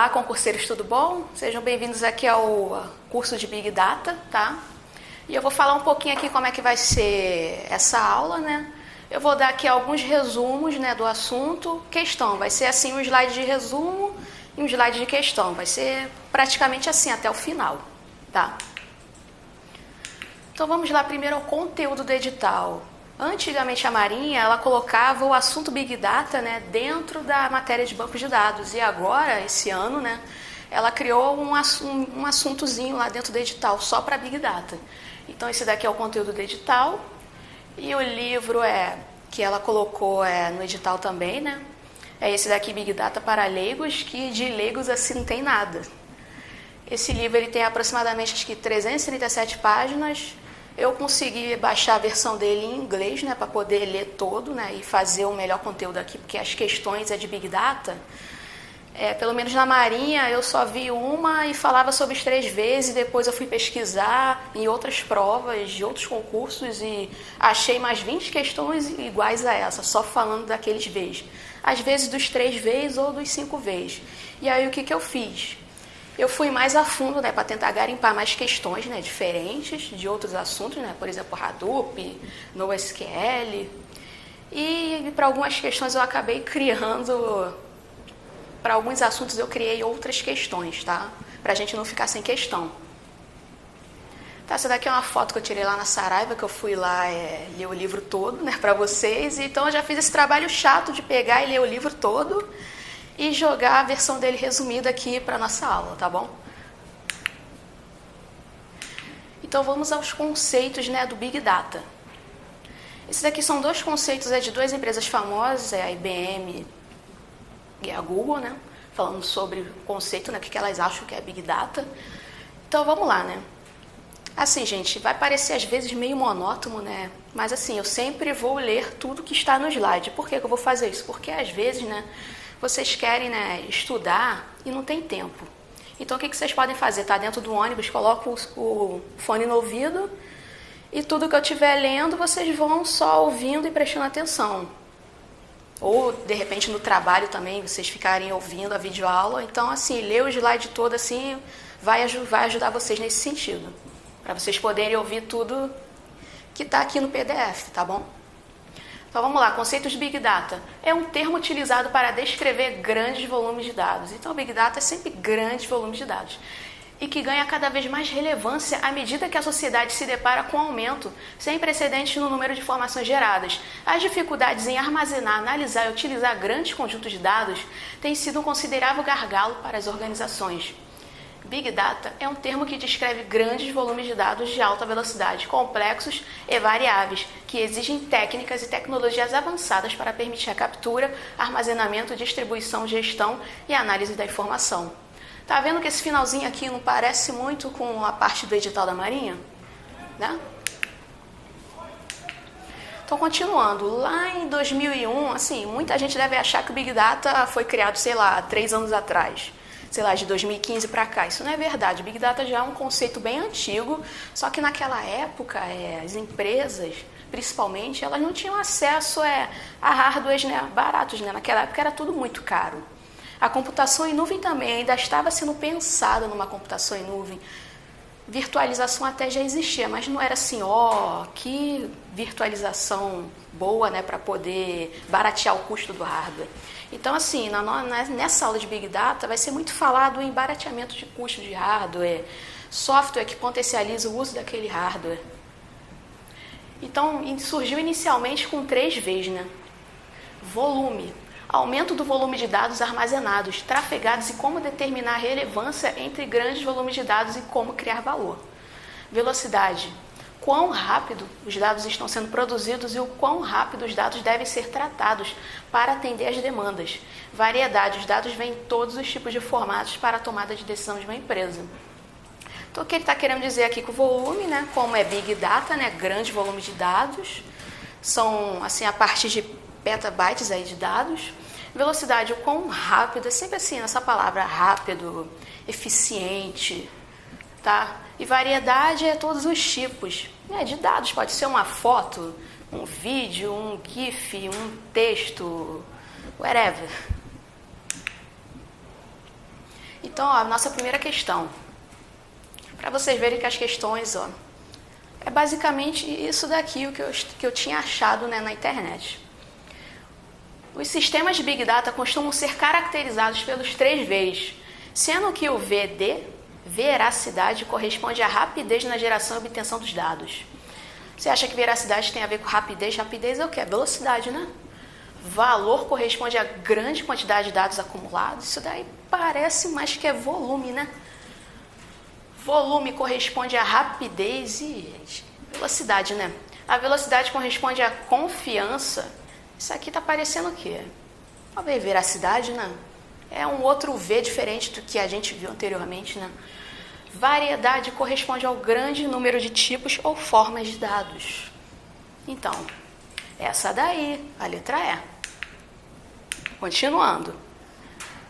Olá, concurseiros, tudo bom? Sejam bem-vindos aqui ao curso de Big Data, tá? E eu vou falar um pouquinho aqui como é que vai ser essa aula, né? Eu vou dar aqui alguns resumos, né, do assunto. Questão, vai ser assim um slide de resumo e um slide de questão. Vai ser praticamente assim até o final, tá? Então vamos lá primeiro ao conteúdo do edital. Antigamente a Marinha, ela colocava o assunto Big Data, né, dentro da matéria de bancos de dados. E agora, esse ano, né, ela criou um assuntozinho lá dentro do edital, só para Big Data. Então esse daqui é o conteúdo do edital. E o livro que ela colocou no edital também, né? É esse daqui, Big Data para leigos, que de leigos assim não tem nada. Esse livro ele tem aproximadamente acho que 337 páginas. Eu consegui baixar a versão dele em inglês, né, para poder ler todo, né, e fazer o melhor conteúdo aqui, porque as questões de Big Data, pelo menos na Marinha, eu só vi uma e falava sobre os 3 vezes, depois eu fui pesquisar em outras provas de outros concursos e achei mais 20 questões iguais a essa, só falando daqueles vezes. Às vezes dos 3 vezes ou dos 5 vezes. E aí o que eu fiz? Eu fui mais a fundo, né, para tentar garimpar mais questões, né, diferentes de outros assuntos, né, por exemplo, Hadoop, NoSQL. E para algumas questões eu acabei criando, para alguns assuntos eu criei outras questões, tá? Para a gente não ficar sem questão. Tá, essa daqui é uma foto que eu tirei lá na Saraiva, que eu fui lá ler o livro todo, né, para vocês. Então eu já fiz esse trabalho chato de pegar e ler o livro todo e jogar a versão dele resumida aqui para nossa aula, tá bom? Então vamos aos conceitos, né, do Big Data. Esses aqui são 2 conceitos de 2 empresas famosas, a IBM e a Google, né, falando sobre o conceito, né, o que elas acham que é Big Data. Então vamos lá, né? Assim, gente, vai parecer às vezes meio monótono, né? Mas assim, eu sempre vou ler tudo que está no slide. Por que eu vou fazer isso? Porque às vezes, né, vocês querem, né, estudar e não tem tempo. Então, o que vocês podem fazer? Tá dentro do ônibus, coloca o fone no ouvido e tudo que eu estiver lendo, vocês vão só ouvindo e prestando atenção. Ou, de repente, no trabalho também, vocês ficarem ouvindo a videoaula. Então, assim, ler o slide todo, assim, vai ajudar vocês nesse sentido. Para vocês poderem ouvir tudo que está aqui no PDF, tá bom? Então vamos lá, conceitos de Big Data. É um termo utilizado para descrever grandes volumes de dados. Então Big Data é sempre grandes volumes de dados. E que ganha cada vez mais relevância à medida que a sociedade se depara com um aumento sem precedentes no número de informações geradas. As dificuldades em armazenar, analisar e utilizar grandes conjuntos de dados têm sido um considerável gargalo para as organizações. Big Data é um termo que descreve grandes volumes de dados de alta velocidade, complexos e variáveis, que exigem técnicas e tecnologias avançadas para permitir a captura, armazenamento, distribuição, gestão e análise da informação. Tá vendo que esse finalzinho aqui não parece muito com a parte do edital da Marinha? Né? Então, continuando, lá em 2001, assim, muita gente deve achar que o Big Data foi criado, sei lá, 3 anos atrás. Sei lá, de 2015 para cá. Isso não é verdade. Big Data já é um conceito bem antigo, só que naquela época as empresas, principalmente, elas não tinham acesso a hardwares, né, baratos. Né? Naquela época era tudo muito caro. A computação em nuvem também ainda estava sendo pensada numa computação em nuvem. Virtualização até já existia, mas não era assim, que virtualização boa, né, para poder baratear o custo do hardware. Então, assim, nessa aula de Big Data vai ser muito falado em barateamento de custo de hardware, software que potencializa o uso daquele hardware. Então, surgiu inicialmente com 3 Vs, né? Volume, aumento do volume de dados armazenados, trafegados e como determinar a relevância entre grandes volumes de dados e como criar valor. Velocidade, quão rápido os dados estão sendo produzidos e o quão rápido os dados devem ser tratados para atender às demandas. Variedade, os dados vêm em todos os tipos de formatos para a tomada de decisão de uma empresa. Então, o que ele está querendo dizer aqui com o volume, né? Como é Big Data, né? Grande volume de dados, são assim, a partir de petabytes aí de dados. Velocidade, o quão rápido, é sempre assim, essa palavra rápido, eficiente, tá? E variedade é todos os tipos, né, de dados. Pode ser uma foto, um vídeo, um GIF, um texto, whatever. Então, ó, a nossa primeira questão, para vocês verem que as questões, ó, é basicamente isso daqui que eu tinha achado, né, na internet. Os sistemas de Big Data costumam ser caracterizados pelos 3 Vs, sendo que o VD, veracidade, corresponde à rapidez na geração e obtenção dos dados. Você acha que veracidade tem a ver com rapidez? Rapidez é o quê? É velocidade, né? Valor corresponde à grande quantidade de dados acumulados. Isso daí parece mais que é volume, né? Volume corresponde à rapidez e velocidade, né? A velocidade corresponde à confiança. Isso aqui tá parecendo o quê? Talvez veracidade, né? É um outro V diferente do que a gente viu anteriormente, né? Variedade corresponde ao grande número de tipos ou formas de dados. Então, essa daí, a letra E. Continuando.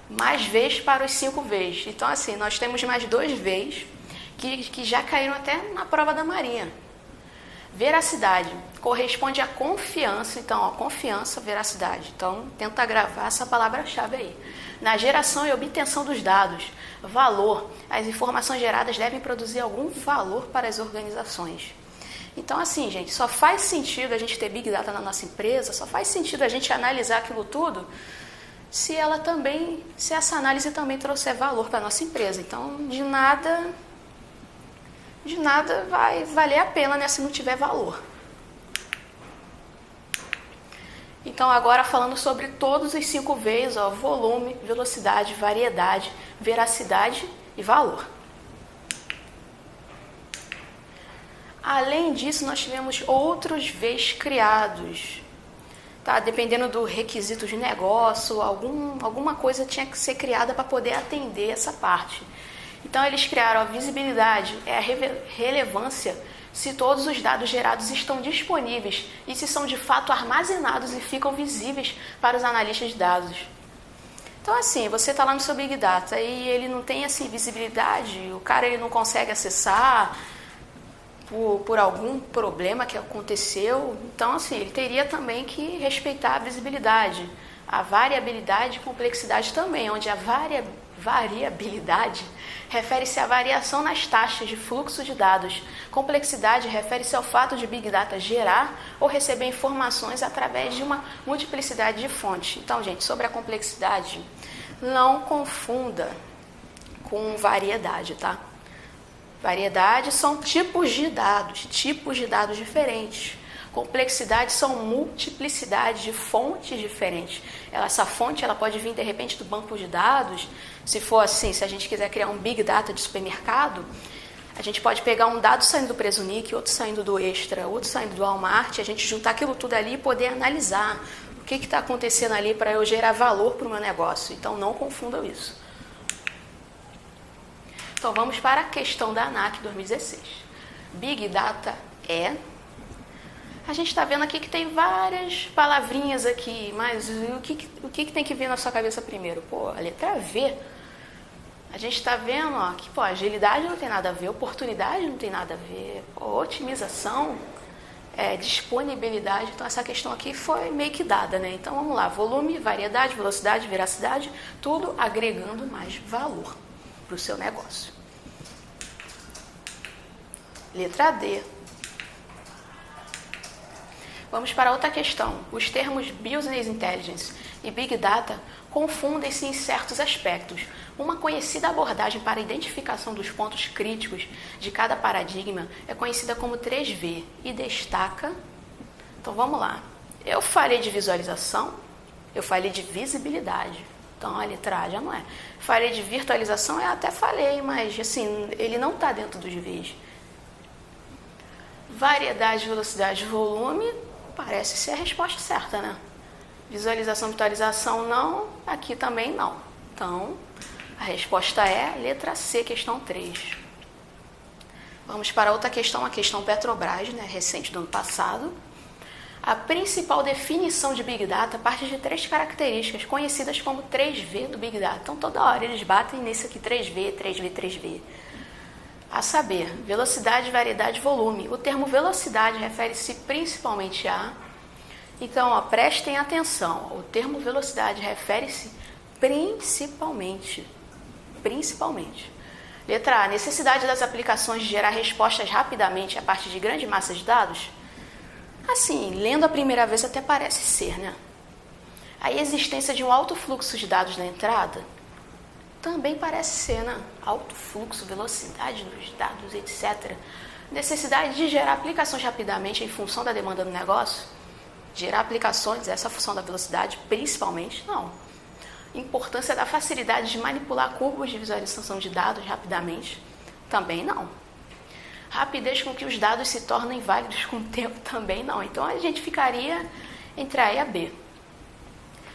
Mais Vs para os 5 Vs. Então, assim, nós temos mais 2 Vs que já caíram até na prova da Marinha. Veracidade corresponde à confiança. Então, ó, confiança, veracidade. Então, tenta gravar essa palavra-chave aí. Na geração e obtenção dos dados. Valor. As informações geradas devem produzir algum valor para as organizações. Então, assim, gente, só faz sentido a gente ter Big Data na nossa empresa, só faz sentido a gente analisar aquilo tudo se essa análise também trouxer valor para a nossa empresa. Então, de nada vai valer a pena, né, se não tiver valor. Então, agora falando sobre todos os 5 Vs, ó, volume, velocidade, variedade, veracidade e valor. Além disso, nós tivemos outros Vs criados. Tá? Dependendo do requisito de negócio, alguma coisa tinha que ser criada para poder atender essa parte. Então, eles criaram a visibilidade, é a relevância se todos os dados gerados estão disponíveis e se são de fato armazenados e ficam visíveis para os analistas de dados. Então, assim, você está lá no seu Big Data e ele não tem assim, visibilidade, o cara ele não consegue acessar por algum problema que aconteceu. Então, assim, ele teria também que respeitar a visibilidade, a variabilidade e complexidade também, onde a variabilidade refere-se à variação nas taxas de fluxo de dados. Complexidade refere-se ao fato de Big Data gerar ou receber informações através de uma multiplicidade de fontes. Então, gente, sobre a complexidade, não confunda com variedade, tá? Variedade são tipos de dados diferentes. Complexidade são multiplicidade de fontes diferentes. Essa fonte ela pode vir de repente do banco de dados. Se for assim, se a gente quiser criar um Big Data de supermercado, a gente pode pegar um dado saindo do Presunic, outro saindo do Extra, outro saindo do Walmart, a gente juntar aquilo tudo ali e poder analisar o que está acontecendo ali para eu gerar valor para o meu negócio. Então não confundam isso. Então vamos para a questão da ANAC 2016. Big Data é... A gente está vendo aqui que tem várias palavrinhas aqui, mas o que tem que vir na sua cabeça primeiro? Pô, a letra V. A gente está vendo ó, que agilidade não tem nada a ver, oportunidade não tem nada a ver, otimização, disponibilidade. Então essa questão aqui foi meio que dada, né? Então vamos lá, volume, variedade, velocidade, veracidade, tudo agregando mais valor para o seu negócio. Letra D. Vamos para outra questão. Os termos Business Intelligence e Big Data confundem-se em certos aspectos. Uma conhecida abordagem para a identificação dos pontos críticos de cada paradigma é conhecida como 3V e destaca... Então vamos lá. Eu falei de visualização, eu falei de visibilidade. Então a letra A já não é. Falei de virtualização, eu até falei, mas assim, ele não está dentro dos Vs. Variedade, velocidade, volume... Parece ser a resposta certa, né? Visualização, virtualização, não. Aqui também não. Então, a resposta é letra C, questão 3. Vamos para outra questão, a questão Petrobras, né? Recente do ano passado. A principal definição de Big Data parte de 3 características, conhecidas como 3V do Big Data. Então, toda hora eles batem nisso aqui, 3V, 3V, 3V. A saber, velocidade, variedade, volume. O termo velocidade refere-se principalmente a... Então, ó, prestem atenção. O termo velocidade refere-se principalmente principalmente. Letra A, necessidade das aplicações de gerar respostas rapidamente a partir de grande massa de dados? Assim, lendo a primeira vez até parece ser, né? A existência de um alto fluxo de dados na entrada? Também parece ser, né? Alto fluxo, velocidade dos dados, etc. Necessidade de gerar aplicações rapidamente em função da demanda do negócio? Gerar aplicações, essa função da velocidade, principalmente, não. Importância da facilidade de manipular curvas de visualização de dados rapidamente? Também não. Rapidez com que os dados se tornem válidos com o tempo? Também não. Então a gente ficaria entre A e a B.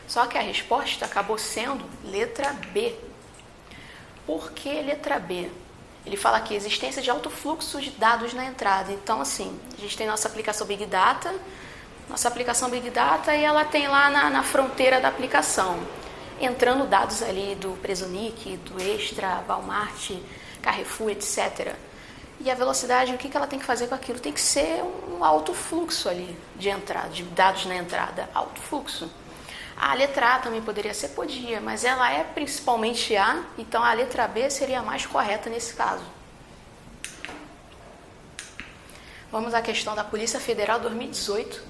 Só que a resposta acabou sendo letra B. Por que letra B? Ele fala aqui, existência de alto fluxo de dados na entrada. Então, assim, a gente tem nossa aplicação Big Data, e ela tem lá na fronteira da aplicação, entrando dados ali do Presunic, do Extra, Walmart, Carrefour, etc. E a velocidade, o que ela tem que fazer com aquilo? Tem que ser um alto fluxo ali de entrada, de dados na entrada, alto fluxo. A letra A também poderia ser, podia, mas ela é principalmente A, então a letra B seria a mais correta nesse caso. Vamos à questão da Polícia Federal 2018.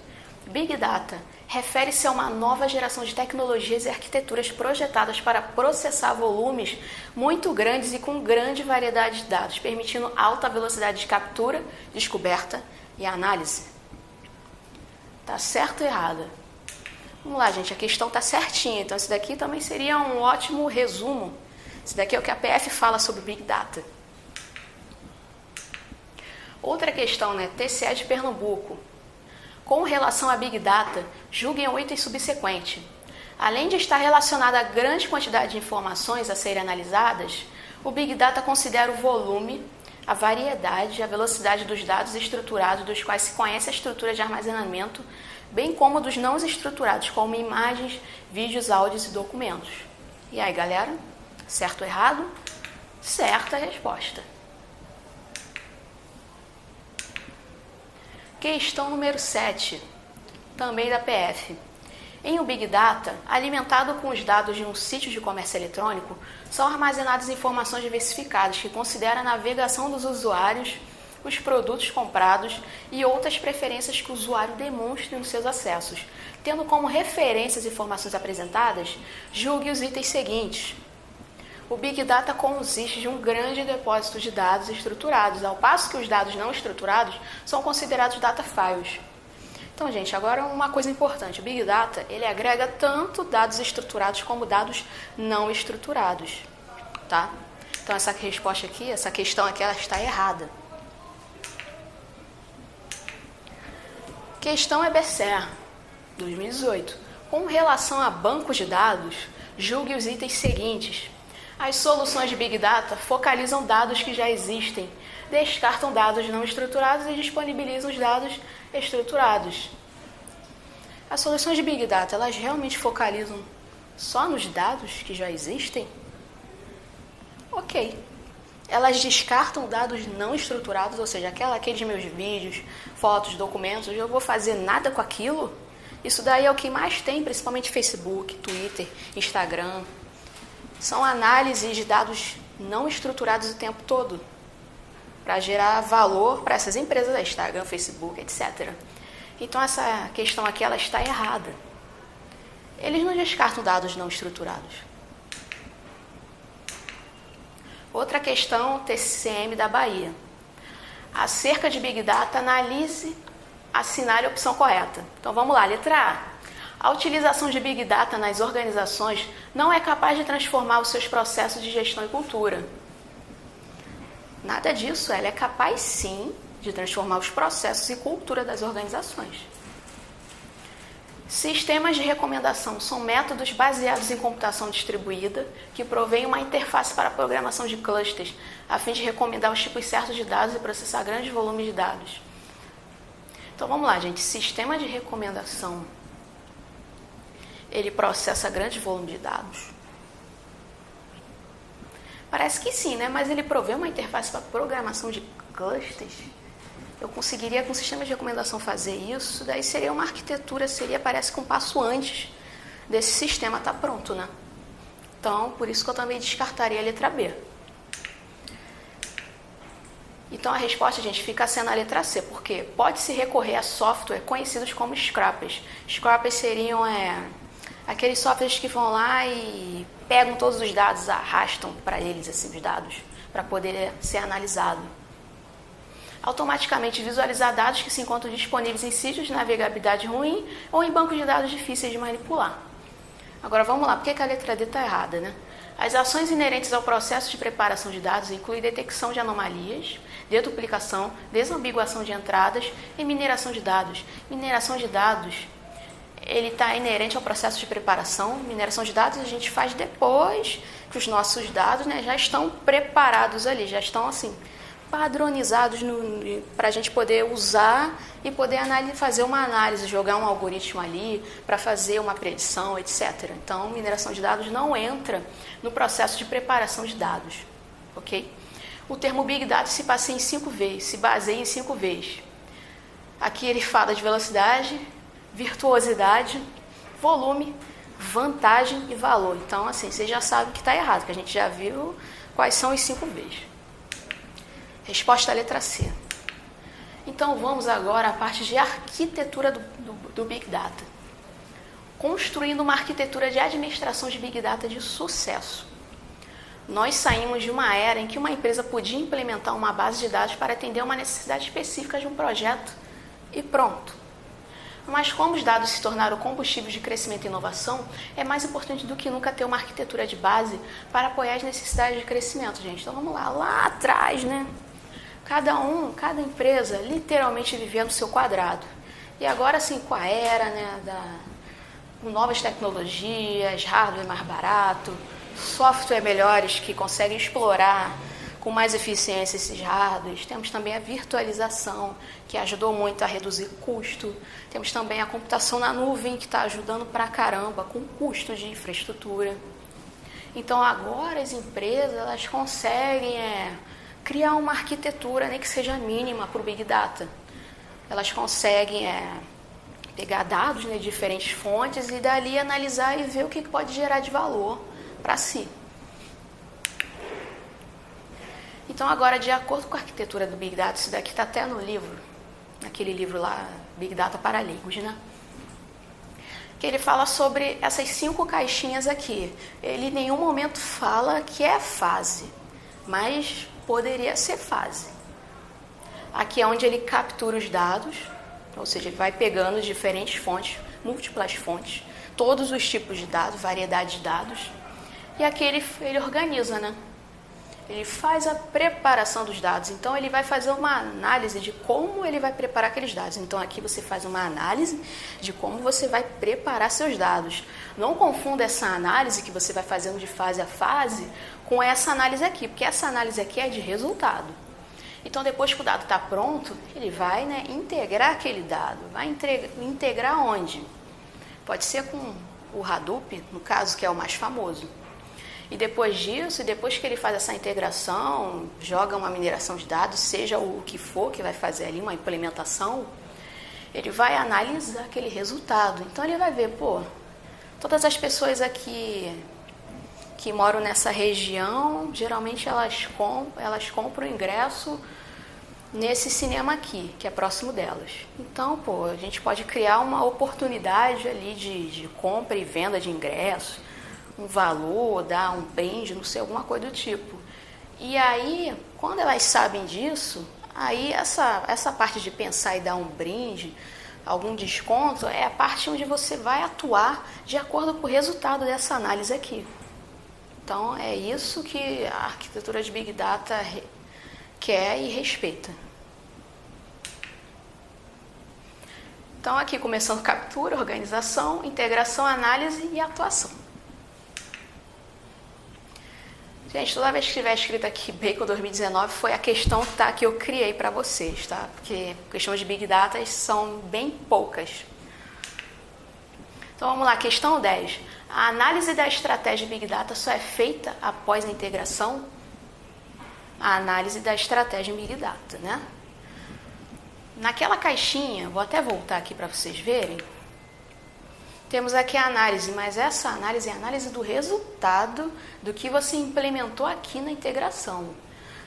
Big Data refere-se a uma nova geração de tecnologias e arquiteturas projetadas para processar volumes muito grandes e com grande variedade de dados, permitindo alta velocidade de captura, descoberta e análise. Tá certo ou errado? Vamos lá, gente, a questão está certinha, então esse daqui também seria um ótimo resumo. Esse daqui é o que a PF fala sobre Big Data. Outra questão, né? TCE de Pernambuco. Com relação a Big Data, julguem o item subsequente. Além de estar relacionado a grande quantidade de informações a serem analisadas, o Big Data considera o volume, a variedade e a velocidade dos dados estruturados dos quais se conhece a estrutura de armazenamento, bem como dos não estruturados, como imagens, vídeos, áudios e documentos. E aí, galera? Certo ou errado? Certa a resposta. Questão número 7, também da PF. Em um Big Data, alimentado com os dados de um sítio de comércio eletrônico, são armazenadas informações diversificadas que consideram a navegação dos usuários, os produtos comprados e outras preferências que o usuário demonstre nos seus acessos. Tendo como referência as informações apresentadas, julgue os itens seguintes. O Big Data consiste de um grande depósito de dados estruturados, ao passo que os dados não estruturados são considerados data files. Então, gente, agora uma coisa importante. O Big Data, ele agrega tanto dados estruturados como dados não estruturados, tá? Então, essa resposta aqui, essa questão aqui, ela está errada. Questão EBSER, 2018. Com relação a bancos de dados, julgue os itens seguintes. As soluções de Big Data focalizam dados que já existem, descartam dados não estruturados e disponibilizam os dados estruturados. As soluções de Big Data, elas realmente focalizam só nos dados que já existem? Ok. Elas descartam dados não estruturados, ou seja, aqueles meus vídeos, fotos, documentos, eu vou fazer nada com aquilo? Isso daí é o que mais tem, principalmente Facebook, Twitter, Instagram. São análises de dados não estruturados o tempo todo, para gerar valor para essas empresas, Instagram, Facebook, etc. Então, essa questão aqui, ela está errada. Eles não descartam dados não estruturados. Outra questão, TCM da Bahia. Acerca de Big Data, analise, assinale a opção correta. Então, vamos lá, letra A. A utilização de Big Data nas organizações não é capaz de transformar os seus processos de gestão e cultura. Nada disso, ela é capaz sim de transformar os processos e cultura das organizações. Sistemas de recomendação são métodos baseados em computação distribuída que provêm uma interface para a programação de clusters, a fim de recomendar os tipos certos de dados e processar grandes volumes de dados. Então vamos lá, gente. Sistema de recomendação, ele processa grande volume de dados? Parece que sim, né? Mas ele provê uma interface para programação de clusters? Eu conseguiria com o sistema de recomendação fazer isso? Daí seria uma arquitetura, parece que um passo antes desse sistema estar pronto, né? Então, por isso que eu também descartaria a letra B. Então, a resposta, gente, fica sendo a letra C, porque pode-se recorrer a software conhecidos como scrappers. Scrappers seriam aqueles softwares que vão lá e pegam todos os dados, arrastam para eles assim, os dados, para poder ser analisado. Automaticamente visualizar dados que se encontram disponíveis em sítios de navegabilidade ruim ou em bancos de dados difíceis de manipular. Agora vamos lá, por que a letra D está errada, né? As ações inerentes ao processo de preparação de dados incluem detecção de anomalias, deduplicação, desambiguação de entradas e mineração de dados. Mineração de dados, ele está inerente ao processo de preparação. Mineração de dados a gente faz depois que os nossos dados, né, já estão preparados ali, já estão assim padronizados para a gente poder usar e poder fazer uma análise, jogar um algoritmo ali para fazer uma predição, etc. Então, mineração de dados não entra no processo de preparação de dados, ok? O termo Big Data se baseia em 5 Vs, Aqui ele fala de velocidade, virtuosidade, volume, vantagem e valor. Então, assim, você já sabe que está errado, que a gente já viu quais são os 5 Vs. Resposta à letra C. Então, vamos agora à parte de arquitetura do Big Data. Construindo uma arquitetura de administração de Big Data de sucesso. Nós saímos de uma era em que uma empresa podia implementar uma base de dados para atender uma necessidade específica de um projeto e pronto. Mas como os dados se tornaram combustível de crescimento e inovação, é mais importante do que nunca ter uma arquitetura de base para apoiar as necessidades de crescimento, gente. Então vamos lá atrás, né? Cada empresa literalmente vivia no seu quadrado. E agora sim, com a era, né, com novas tecnologias, hardware mais barato, software melhores que conseguem explorar com mais eficiência esses hardwares. Temos também a virtualização, que ajudou muito a reduzir custo. Temos também a computação na nuvem, que está ajudando pra caramba com custo de infraestrutura. Então agora as empresas elas conseguem criar uma arquitetura, nem que seja mínima, para o Big Data. Elas conseguem pegar dados, né, de diferentes fontes e dali analisar e ver o que pode gerar de valor para si. Então agora, de acordo com a arquitetura do Big Data, isso daqui está até no livro, naquele livro lá, Big Data para Leigos, né? Que ele fala sobre essas 5 caixinhas aqui. Ele em nenhum momento fala que é fase, mas poderia ser fase. Aqui é onde ele captura os dados, ou seja, ele vai pegando diferentes fontes, múltiplas fontes, todos os tipos de dados, variedade de dados, e aqui ele organiza, né? Ele faz a preparação dos dados, então ele vai fazer uma análise de como ele vai preparar aqueles dados. Então aqui você faz uma análise de como você vai preparar seus dados. Não confunda essa análise que você vai fazendo de fase a fase com essa análise aqui, porque essa análise aqui é de resultado. Então depois que o dado está pronto, ele vai, né, integrar aquele dado. Vai integrar onde? Pode ser com o Hadoop, no caso, que é o mais famoso. E depois disso, depois que ele faz essa integração, joga uma mineração de dados, seja o que for que vai fazer ali, uma implementação, ele vai analisar aquele resultado. Então ele vai ver, todas as pessoas aqui que moram nessa região, geralmente elas compram o ingresso nesse cinema aqui, que é próximo delas. Então, a gente pode criar uma oportunidade ali de compra e venda de ingressos, um valor, dar um brinde, não sei, alguma coisa do tipo. E aí, quando elas sabem disso, aí essa parte de pensar e dar um brinde, algum desconto, é a parte onde você vai atuar de acordo com o resultado dessa análise aqui. Então, é isso que a arquitetura de Big Data quer e respeita. Então, aqui começando captura, organização, integração, análise e atuação. Gente, toda vez que estiver escrito aqui Bacon 2019 foi a questão que eu criei para vocês, tá? Porque questões de Big Data são bem poucas. Então vamos lá, questão 10. A análise da estratégia de Big Data só é feita após a integração? A análise da estratégia em Big Data, né? Naquela caixinha, vou até voltar aqui para vocês verem. Temos aqui a análise, mas essa análise é a análise do resultado do que você implementou aqui na integração.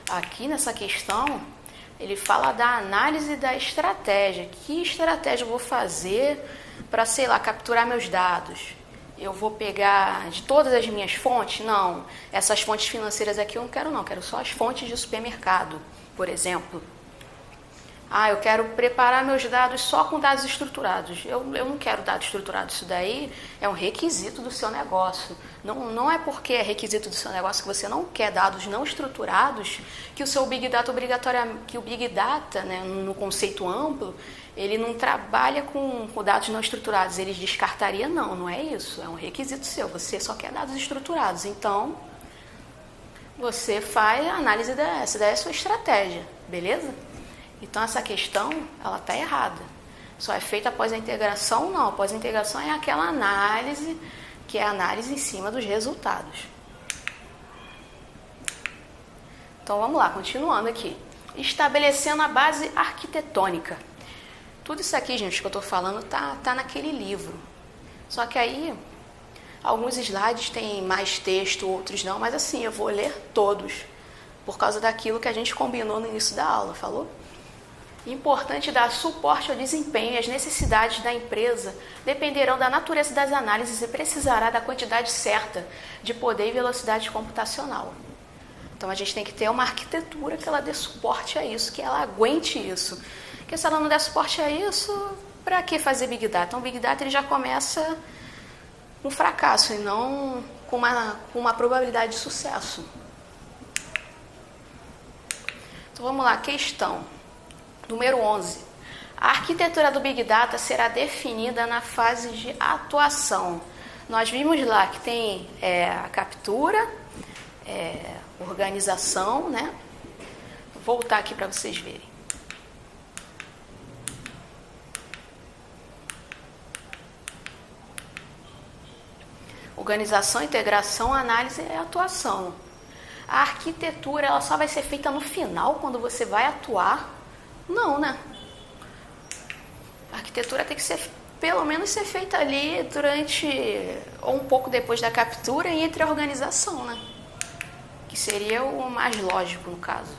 Aqui nessa questão, ele fala da análise da estratégia. Que estratégia eu vou fazer para, sei lá, capturar meus dados? Eu vou pegar de todas as minhas fontes? Não. Essas fontes financeiras aqui eu não quero não. Quero só as fontes de supermercado, por exemplo. Eu quero preparar meus dados só com dados estruturados. Eu não quero dados estruturados. Isso daí é um requisito do seu negócio. Não é porque é requisito do seu negócio que você não quer dados não estruturados que o seu Big Data obrigatoriamente, que o Big Data, né, no conceito amplo, ele não trabalha com dados não estruturados. Ele descartaria, não é isso. É um requisito seu. Você só quer dados estruturados. Então, você faz a análise dessa. Daí é a sua estratégia, beleza? Então, essa questão, ela está errada. Só é feita após a integração? Não. Após a integração é aquela análise, que é a análise em cima dos resultados. Então, vamos lá, continuando aqui. Estabelecendo a base arquitetônica. Tudo isso aqui, gente, que eu estou falando, tá naquele livro. Só que aí, alguns slides têm mais texto, outros não, mas assim, eu vou ler todos, por causa daquilo que a gente combinou no início da aula, falou? Importante dar suporte ao desempenho e às necessidades da empresa dependerão da natureza das análises e precisará da quantidade certa de poder e velocidade computacional. Então, a gente tem que ter uma arquitetura que ela dê suporte a isso, que ela aguente isso. Porque se ela não der suporte a isso, para que fazer Big Data? Então, o Big Data ele já começa com fracasso e não com uma probabilidade de sucesso. Então, vamos lá, questão número 11. A arquitetura do Big Data será definida na fase de atuação. Nós vimos lá que tem a captura, organização, né? Vou voltar aqui para vocês verem. Organização, integração, análise e atuação. A arquitetura ela só vai ser feita no final, quando você vai atuar? Não, né? A arquitetura tem que ser, pelo menos, ser feita ali durante, ou um pouco depois da captura e entre a organização, né? Que seria o mais lógico, no caso.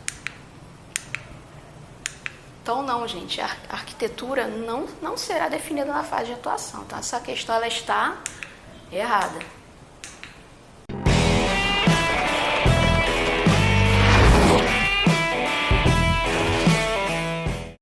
Então, não, gente, a arquitetura não será definida na fase de atuação. Então, essa questão ela está errada.